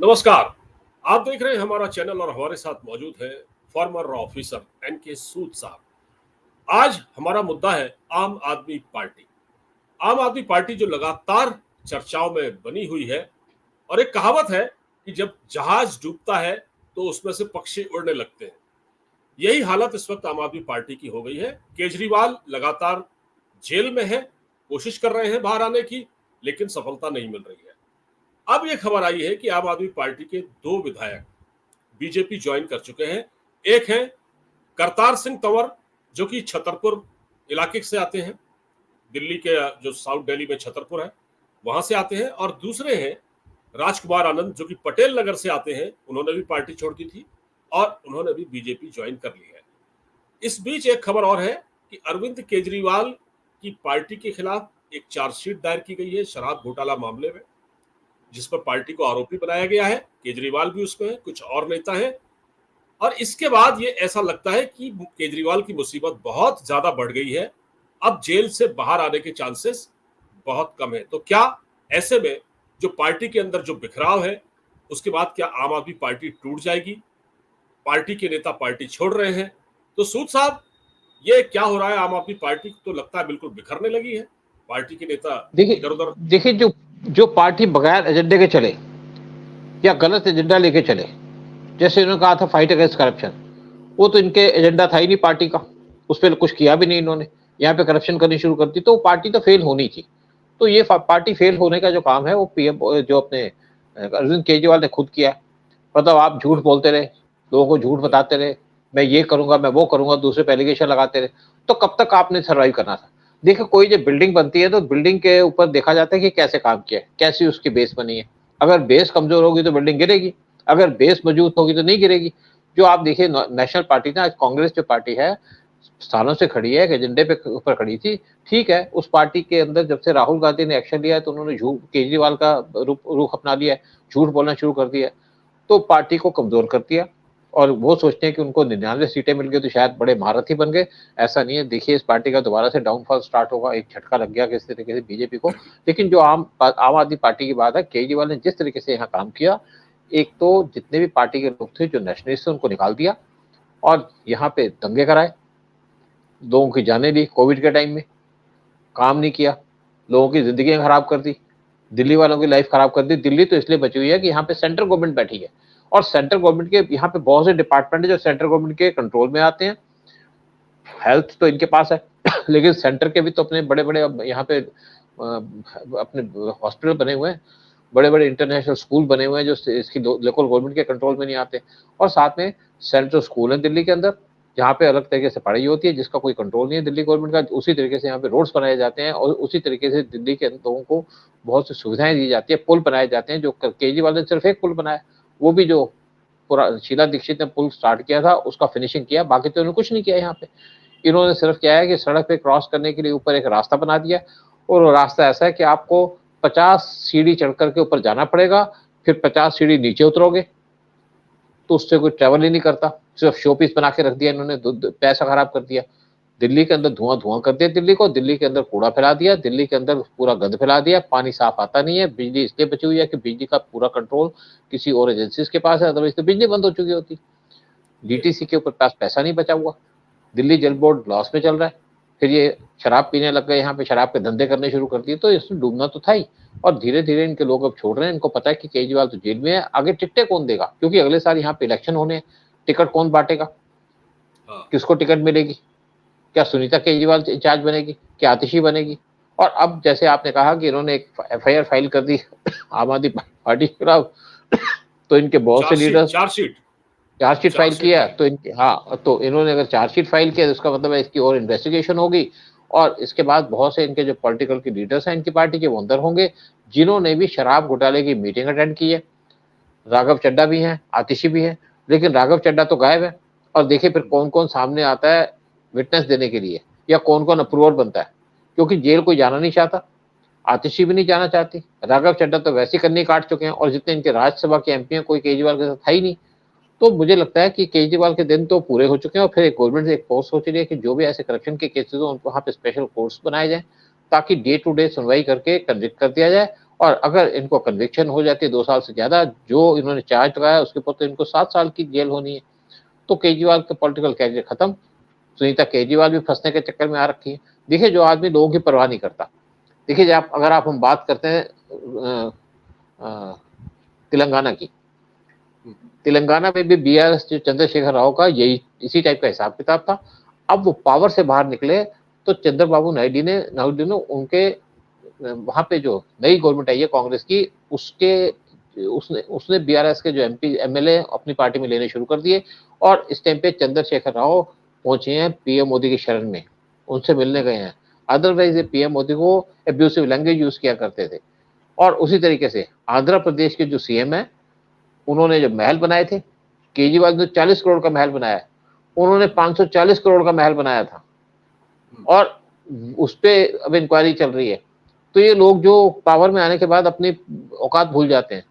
नमस्कार। आप देख रहे हैं हमारा चैनल और हमारे साथ मौजूद है फॉर्मर ऑफिसर एनके सूद साहब। आज हमारा मुद्दा है आम आदमी पार्टी। आम आदमी पार्टी जो लगातार चर्चाओं में बनी हुई है और एक कहावत है कि जब जहाज डूबता है तो उसमें से पक्षी उड़ने लगते हैं। यही हालत इस वक्त आम आदमी पार्टी की हो गई है। केजरीवाल लगातार जेल में है, कोशिश कर रहे हैं बाहर आने की, लेकिन सफलता नहीं मिल रही है। अब ये खबर आई है कि आम आदमी पार्टी के 2 विधायक बीजेपी ज्वाइन कर चुके हैं। एक है करतार सिंह तंवर, जो कि छतरपुर इलाके से आते हैं, दिल्ली के जो साउथ दिल्ली में छतरपुर है, वहां से आते हैं। और दूसरे हैं राजकुमार आनंद, जो कि पटेल नगर से आते हैं। उन्होंने भी पार्टी छोड़ दी थी और उन्होंने भी बीजेपी ज्वाइन कर ली है। इस बीच एक खबर और है कि अरविंद केजरीवाल की पार्टी के खिलाफ एक चार्जशीट दायर की गई है शराब घोटाला मामले में, जिस पर पार्टी को आरोपी बनाया गया है। केजरीवाल भी उसमें है, कुछ और नेता हैं। और इसके बाद ये ऐसा लगता है कि केजरीवाल की मुसीबत बहुत ज्यादा बढ़ गई है। अब जेल से बाहर आने के चांसेस बहुत कम है। तो क्या ऐसे में जो पार्टी के अंदर जो बिखराव है, उसके बाद क्या आम आदमी पार्टी टूट जाएगी? पार्टी के नेता पार्टी छोड़ रहे हैं। तो सूद साहब, ये क्या हो रहा है? आम आदमी पार्टी तो लगता है बिल्कुल बिखरने लगी है। पार्टी के नेता इधर उधर। देखिए जो जो पार्टी बगैर एजेंडे के चले या गलत एजेंडा लेके चले, जैसे इन्होंने कहा था फाइट अगेंस्ट करप्शन, वो तो इनके एजेंडा था ही नहीं पार्टी का, उस पर कुछ किया भी नहीं इन्होंने। यहाँ पे करप्शन करनी शुरू कर दी तो पार्टी तो फेल होनी थी। तो ये पार्टी फेल होने का जो काम है वो पीएम जो अपने अरविंद केजरीवाल ने खुद किया। मतलब आप झूठ बोलते रहे, लोगों को झूठ बताते रहे, मैं ये करूंगा मैं वो करूंगा, दूसरे पे एलिगेशन लगाते रहे, तो कब तक आपने सर्वाइव करना था। देखिए कोई जो बिल्डिंग बनती है तो बिल्डिंग के ऊपर देखा जाता है कि कैसे काम किया है, कैसी उसकी बेस बनी है। अगर बेस कमजोर होगी तो बिल्डिंग गिरेगी, अगर बेस मजबूत होगी तो नहीं गिरेगी। जो आप देखिए नेशनल पार्टी ना, आज कांग्रेस जो पार्टी है स्थानों से खड़ी है, एक एजेंडे पे ऊपर खड़ी थी, ठीक है। उस पार्टी के अंदर जब से राहुल गांधी ने एक्शन लिया है तो उन्होंने झूठ केजरीवाल का रुख अपना लिया है, झूठ बोलना शुरू कर दिया है, तो पार्टी को कमजोर कर दिया। और वो सोचते हैं कि उनको 99 सीटें मिल गई तो शायद बड़े महारथी बन गए। ऐसा नहीं है। देखिए इस पार्टी का दोबारा से डाउनफॉल स्टार्ट होगा। एक झटका लग गया किस तरीके से बीजेपी को। लेकिन जो आम आदमी पार्टी की बात है, केजरीवाल ने जिस तरीके से यहाँ काम किया, एक तो जितने भी पार्टी के लोग थे जो नेशनलिस्ट थे उनको निकाल दिया और यहाँ पे दंगे कराए, लोगों की जाने ली, कोविड के टाइम में काम नहीं किया, लोगों की जिंदगी खराब कर दी, दिल्ली वालों की लाइफ खराब कर दी। दिल्ली तो इसलिए बची हुई है कि यहाँ पे सेंट्रल गवर्नमेंट बैठी है और सेंट्रल गवर्नमेंट के यहाँ पे बहुत से डिपार्टमेंट है जो सेंट्रल गवर्नमेंट के कंट्रोल में आते हैं। हेल्थ तो इनके पास है लेकिन सेंटर के भी तो अपने बड़े बड़े यहाँ पे अपने हॉस्पिटल बने हुए हैं, बड़े बड़े इंटरनेशनल स्कूल बने हुए हैं जो इसकी लोकल गवर्नमेंट के कंट्रोल में नहीं आते। और साथ में सेंट्रल स्कूल है दिल्ली के अंदर, जहाँ पे अलग तरीके से पढ़ाई होती है जिसका कोई कंट्रोल नहीं है दिल्ली गवर्नमेंट का। उसी तरीके से यहाँ पे रोड्स बनाए जाते हैं और उसी तरीके से दिल्ली के लोगों को बहुत सी सुविधाएं दी जाती है, पुल बनाए जाते हैं। जो केजरीवाल ने सिर्फ एक पुल बनाया, वो भी जो पूरा शीला दीक्षित ने पुल स्टार्ट किया था उसका फिनिशिंग किया, बाकी तो उन्होंने कुछ नहीं किया। यहाँ पे इन्होंने सिर्फ क्या है कि सड़क पे क्रॉस करने के लिए ऊपर एक रास्ता बना दिया और वो रास्ता ऐसा है कि आपको 50 सीढ़ी चढ़ करके ऊपर जाना पड़ेगा, फिर 50 सीढ़ी नीचे उतरोगे, तो उससे कोई ट्रेवल ही नहीं करता। सिर्फ शो पीस बना के रख दिया इन्होंने, पैसा खराब कर दिया। दिल्ली के अंदर धुआं धुआं कर दिया दिल्ली को, दिल्ली के अंदर कूड़ा फैला दिया, दिल्ली के अंदर पूरा गंद फैला दिया, पानी साफ आता नहीं है। बिजली इसलिए बची हुई है कि बिजली का पूरा कंट्रोल किसी और एजेंसीज के पास है, अदरवाइज तो बिजली बंद हो चुकी होती। डीटीसी के ऊपर पास पैसा नहीं बचा हुआ, दिल्ली जल बोर्ड लॉस में चल रहा है। फिर ये शराब पीने लग गए, यहाँ पे शराब के धंधे करने शुरू कर दिए, तो इसमें डूबना तो था ही। और धीरे धीरे इनके लोग अब छोड़ रहे हैं। इनको पता है कि केजरीवाल तो जेल में है, आगे टिकटें कौन देगा, क्योंकि अगले साल यहाँ पे इलेक्शन होने हैं, टिकट कौन बांटेगा, किसको टिकट मिलेगी? क्या सुनीता केजरीवाल इंचार्ज बनेगी, क्या आतिशी बनेगी? और अब जैसे आपने कहा कि इन्होंने एक एफआईआर फाइल कर दी आम आदमी पार्टी के खिलाफ, तो इनके बहुत से लीडर्स चार्जशीट फाइल किया। तो इनके तो इन्होंने अगर चार्जशीट फाइल किया तो इसका मतलब है इसकी और इन्वेस्टिगेशन होगी और इसके बाद बहुत से इनके जो पॉलिटिकल के लीडर्स हैं इनकी पार्टी के, वो अंदर होंगे, जिन्होंने भी शराब घोटाले की मीटिंग अटेंड की है। राघव चड्ढा भी हैं, आतिशी भी हैं, लेकिन राघव चड्ढा तो गायब है। और देखिए फिर कौन कौन सामने आता है विटनेस देने के लिए, या कौन कौन अप्रूवर बनता है, क्योंकि जेल कोई जाना नहीं चाहता, आतिशी भी नहीं जाना चाहती, राघव चड्ढा तो वैसे कन्नी काट चुके हैं और जितने इनके राज्यसभा के एमपी हैं कोई केजरीवाल के साथ है ही नहीं। तो मुझे लगता है कि केजरीवाल के दिन तो पूरे हो चुके हैं और फिर गवर्नमेंट से एक पोस्ट सोच रही है कि जो भी ऐसे करप्शन के केसेस हो उनको वहाँ पे स्पेशल कोर्ट्स बनाए जाए ताकि डे टू डे सुनवाई करके कन्विक्ट कर दिया जाए और अगर इनको कन्विक्शन हो जाती है 2 साल से ज़्यादा, जो इन्होंने चार्ज लगाया उसके ऊपर, तो इनको 7 साल की जेल होनी है। तो केजरीवाल का पॉलिटिकल कैरियर खत्म। सुनीता केजरीवाल भी फंसने के चक्कर में आ रखी है। देखिए, जो आदमी लोगों की परवाह नहीं करता, देखिए अगर आप हम बात करते हैं तेलंगाना की, तेलंगाना में भी बीआरएस जो चंद्रशेखर राव का यही इसी टाइप का हिसाब किताब था। अब वो पावर से बाहर निकले तो चंद्रबाबू नायडू ने उनके वहां पे जो नई गवर्नमेंट आई है कांग्रेस की, उसने बीआरएस के जो एमपी एमएलए अपनी पार्टी में लेने शुरू कर दिए। और इस टाइम पे चंद्रशेखर राव पहुंचे हैं पीएम मोदी की शरण में, उनसे मिलने गए हैं। अदरवाइज ये पीएम मोदी को एब्यूसिव लैंग्वेज यूज किया करते थे। और उसी तरीके से आंध्र प्रदेश के जो सीएम है, उन्होंने जो महल बनाए थे, केजरीवाल ने 40 करोड़ का महल बनाया, उन्होंने 540 करोड़ का महल बनाया था, और उस पर अब इंक्वायरी चल रही है। तो ये लोग जो पावर में आने के बाद अपनी औकात भूल जाते हैं,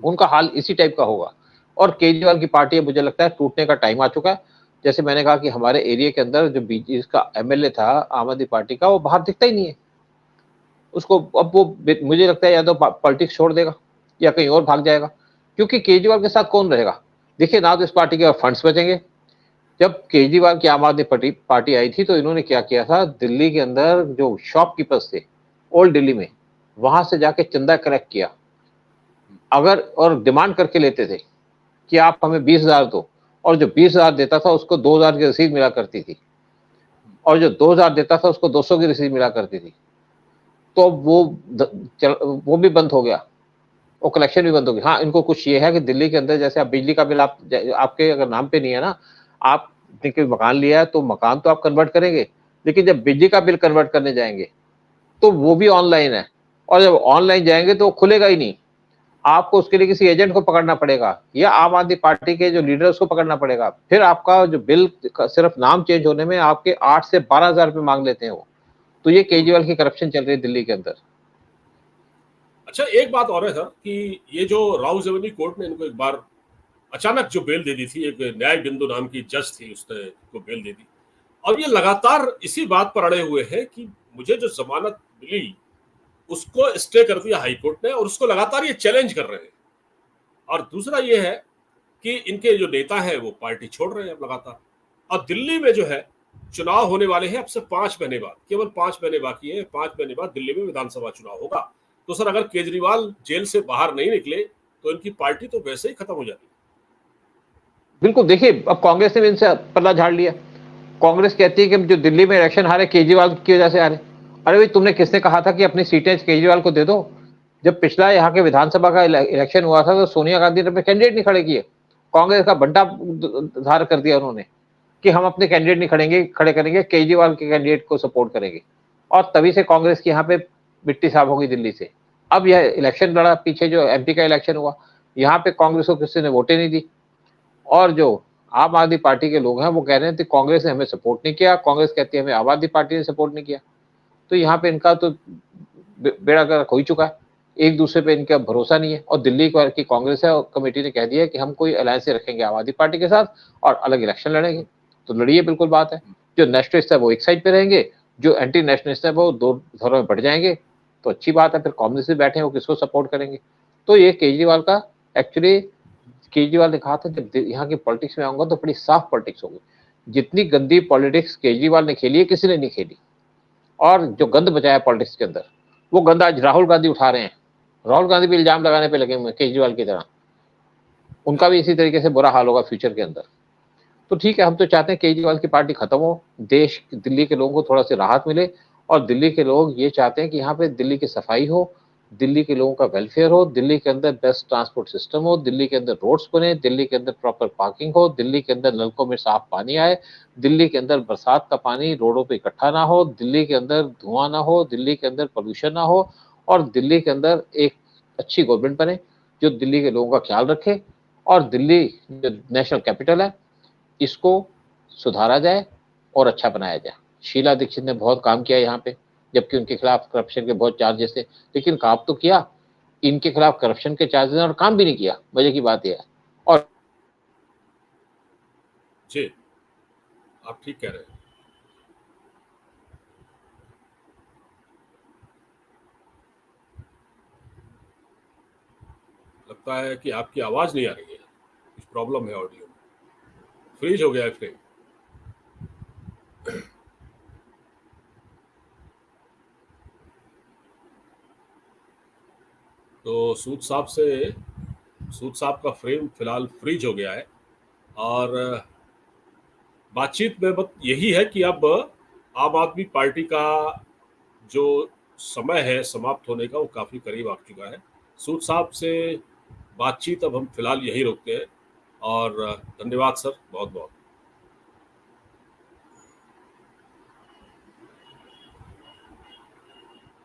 उनका हाल इसी टाइप का होगा। और केजरीवाल की पार्टी मुझे लगता है टूटने का टाइम आ चुका है। जैसे मैंने कहा कि हमारे एरिया के अंदर जो बीजेपी का एमएलए था आम आदमी पार्टी का, वो बाहर दिखता ही नहीं है उसको। अब वो मुझे लगता है या तो पॉलिटिक्स छोड़ देगा या कहीं और भाग जाएगा, क्योंकि केजरीवाल के साथ कौन रहेगा। देखिए, ना तो इस पार्टी के फंड्स बचेंगे। जब केजरीवाल की आम आदमी पार्टी आई थी तो इन्होंने क्या किया था, दिल्ली के अंदर जो शॉपकीपर्स थे ओल्ड दिल्ली में, वहां से जाके चंदा कलेक्ट किया, अगर और डिमांड करके लेते थे कि आप हमें 20,000 दो, और जो 20,000 देता था उसको 2,000 की रसीद मिला करती थी, और जो 2,000 देता था उसको 200 की रसीद मिला करती थी। तो वो भी बंद हो गया, वो कलेक्शन भी बंद हो गई। हाँ, इनको कुछ ये है कि दिल्ली के अंदर जैसे आप बिजली का बिल आपके अगर नाम पे नहीं है ना, आपने कोई मकान लिया है तो मकान तो आप कन्वर्ट करेंगे, लेकिन जब बिजली का बिल कन्वर्ट करने जाएंगे तो वो भी ऑनलाइन है, और जब ऑनलाइन जाएंगे तो खुलेगा ही नहीं। आपको उसके लिए किसी एजेंट को पकड़ना पड़ेगा, या आम आदमी पार्टी के जो लीडर उसको पकड़ना पड़ेगा। फिर आपका जो बिल सिर्फ नाम चेंज होने में आपके 8 से 12,000 रुपए मांग लेते हैं वो। तो ये केजरीवाल की करप्शन चल रही है दिल्ली के अंदर। अच्छा, एक बात और है सर कि ये जो राव रेवन्यू कोर्ट ने इनको एक बार अचानक जो बेल दे दी थी, एक न्याय बिंदु नाम की जज थी, उसने को बेल दे दी। अब ये लगातार इसी बात पर अड़े हुए हैं कि मुझे जो जमानत मिली उसको स्टे कर दिया हाई कोर्ट ने, और उसको लगातार ये चैलेंज कर रहे हैं। और दूसरा ये है कि इनके जो नेता है वो पार्टी छोड़ रहे हैं अब लगातार। अब दिल्ली में जो है चुनाव होने वाले हैं अब से 5 महीने बाद, केवल 5 महीने बाकी है। 5 महीने बाद दिल्ली में विधानसभा चुनाव होगा। तो सर, अगर केजरीवाल जेल से बाहर नहीं निकले तो इनकी पार्टी तो वैसे ही खत्म हो जाती बिल्कुल, देखिए अब कांग्रेस ने भी इनसे पल्ला झाड़ लिया। कांग्रेस कहती है कि जो दिल्ली में इलेक्शन हारे केजरीवाल की वजह से हारे। अरे भाई, तुमने किसने कहा था कि अपनी सीटें केजरीवाल को दे दो। जब पिछला यहाँ के विधानसभा का इलेक्शन हुआ था तो सोनिया गांधी ने अपने कैंडिडेट नहीं खड़े किए, कांग्रेस का बंटा धार कर दिया उन्होंने कि हम अपने कैंडिडेट नहीं खड़े करेंगे, केजरीवाल के कैंडिडेट को सपोर्ट करेंगे। और तभी से कांग्रेस की यहाँ पे मिट्टी साफ हो गई दिल्ली से। अब यह इलेक्शन लड़ा, पीछे जो एमपी का इलेक्शन हुआ, यहाँ पे कांग्रेस को किसी ने वोटें नहीं दी। और जो आम आदमी पार्टी के लोग हैं वो कह रहे हैं कि कांग्रेस ने हमें सपोर्ट नहीं किया, कांग्रेस कहती है हमें आम आदमी पार्टी ने सपोर्ट नहीं किया। तो यहाँ पे इनका तो बेड़ा गर्क हो ही चुका है, एक दूसरे पे इनका भरोसा नहीं है। और दिल्ली की कांग्रेस है और कमेटी ने कह दिया है कि हम कोई अलायंस रखेंगे आम आदमी पार्टी के साथ और अलग इलेक्शन लड़ेंगे। तो लड़िए, बिल्कुल बात है। जो नेशनलिस्ट है वो एक साइड पे रहेंगे, जो एंटी नेशनलिस्ट है वो दो धड़ों में बढ़ जाएंगे। तो अच्छी बात है, फिर कांग्रेस में बैठे हो किसको सपोर्ट करेंगे। तो ये केजरीवाल का एक्चुअली, केजरीवाल ने कहा था जब यहाँ की पॉलिटिक्स में आऊंगा तो बड़ी साफ पॉलिटिक्स होगी। जितनी गंदी पॉलिटिक्स केजरीवाल ने खेली है किसी ने नहीं खेली। और जो गंद बचाया पॉलिटिक्स के अंदर, वो गंद आज राहुल गांधी उठा रहे हैं। राहुल गांधी भी इल्जाम लगाने पे लगे हुए केजरीवाल की तरह। उनका भी इसी तरीके से बुरा हाल होगा फ्यूचर के अंदर। तो ठीक है, हम तो चाहते हैं केजरीवाल की पार्टी खत्म हो, देश दिल्ली के लोगों को थोड़ा सी राहत मिले। और दिल्ली के लोग ये चाहते हैं कि यहाँ पे दिल्ली की सफाई हो, दिल्ली के लोगों का वेलफेयर हो, दिल्ली के अंदर बेस्ट ट्रांसपोर्ट सिस्टम हो, दिल्ली के अंदर रोड्स बने, दिल्ली के अंदर प्रॉपर पार्किंग हो, दिल्ली के अंदर नलकों में साफ पानी आए, दिल्ली के अंदर बरसात का पानी रोडों पे इकट्ठा ना हो, दिल्ली के अंदर धुआं ना हो, दिल्ली के अंदर पोल्यूशन ना हो। और दिल्ली के अंदर एक अच्छी गवर्नमेंट बने जो दिल्ली के लोगों का ख्याल रखे। और दिल्ली जो नेशनल कैपिटल है, इसको सुधारा जाए और अच्छा बनाया जाए। शीला दीक्षित ने बहुत काम किया यहाँ पे, जबकि उनके खिलाफ करप्शन के बहुत चार्जेस थे, लेकिन काम तो किया। इनके खिलाफ करप्शन के चार्जेस और काम भी नहीं किया, मजे की बात यह है। और जी, आप ठीक कह रहे हैं। लगता है कि आपकी आवाज नहीं आ रही है, कुछ प्रॉब्लम है ऑडियो में, फ्रीज हो गया है फ्रेम। तो सूद साहब का फ्रेम फिलहाल फ्रीज हो गया है और बातचीत में बस यही है कि अब आम आदमी पार्टी का जो समय है समाप्त होने का वो काफी करीब आ चुका है। सूद साहब से बातचीत अब हम फिलहाल यही रोकते हैं और धन्यवाद सर, बहुत बहुत।